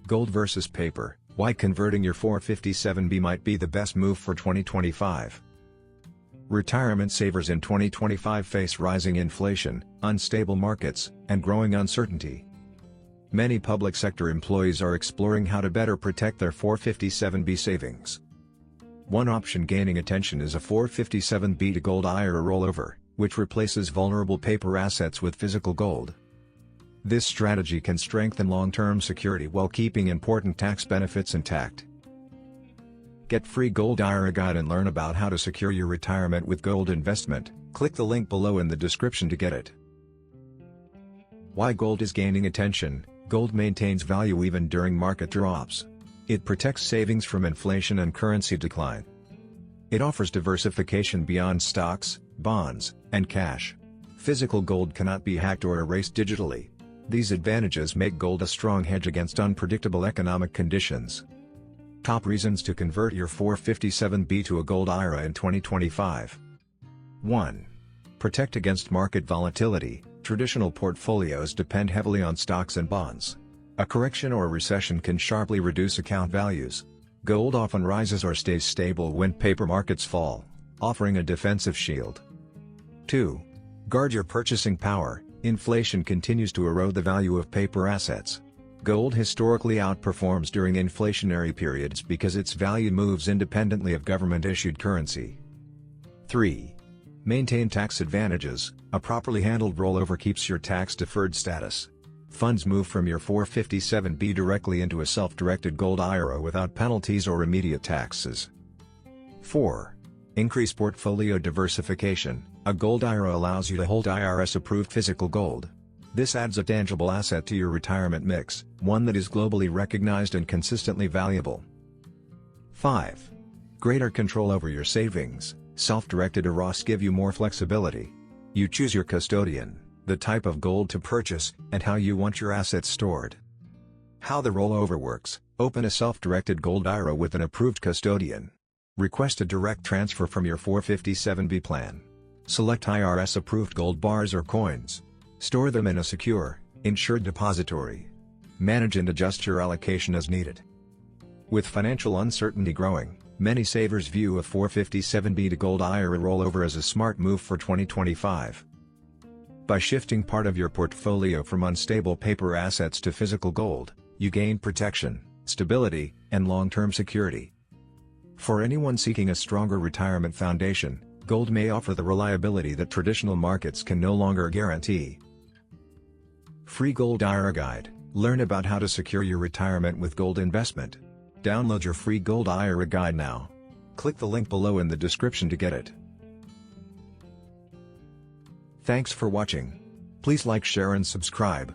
Gold versus paper, why converting your 457B might be the best move for 2025. Retirement savers in 2025 face rising inflation, unstable markets, and growing uncertainty. Many public sector employees are exploring how to better protect their 457B savings. One option gaining attention is a 457B to gold IRA rollover, which replaces vulnerable paper assets with physical gold. This strategy can strengthen long-term security while keeping important tax benefits intact. Get free Gold IRA guide and learn about how to secure your retirement with gold investment. Click the link below in the description to get it. Why gold is gaining attention. Gold maintains value even during market drops. It protects savings from inflation and currency decline. It offers diversification beyond stocks, bonds, and cash. Physical gold cannot be hacked or erased digitally. These advantages make gold a strong hedge against unpredictable economic conditions. Top reasons to convert your 457B to a gold IRA in 2025. 1. Protect against market volatility. Traditional portfolios depend heavily on stocks and bonds. A correction or recession can sharply reduce account values. Gold often rises or stays stable when paper markets fall, offering a defensive shield. 2. Guard your purchasing power. Inflation continues to erode the value of paper assets. Gold historically outperforms during inflationary periods because its value moves independently of government-issued currency. 3. Maintain tax advantages. A properly handled rollover keeps your tax-deferred status. Funds move from your 457B directly into a self-directed gold IRA without penalties or immediate taxes. 4. Increase portfolio diversification. A gold IRA allows you to hold IRS-approved physical gold. This adds a tangible asset to your retirement mix, one that is globally recognized and consistently valuable. 5. Greater control over your savings. Self-directed IRAs give you more flexibility. You choose your custodian, the type of gold to purchase, and how you want your assets stored. How the rollover works. Open a self-directed gold IRA with an approved custodian. Request a direct transfer from your 457B plan. Select IRS-approved gold bars or coins. Store them in a secure, insured depository. Manage and adjust your allocation as needed. With financial uncertainty growing, many savers view a 457B to gold IRA rollover as a smart move for 2025. By shifting part of your portfolio from unstable paper assets to physical gold, you gain protection, stability, and long-term security. For anyone seeking a stronger retirement foundation, gold may offer the reliability that traditional markets can no longer guarantee. Free Gold IRA Guide. Learn about how to secure your retirement with gold investment. Download your free Gold IRA Guide now. Click the link below in the description to get it. Thanks for watching. Please like, share and subscribe.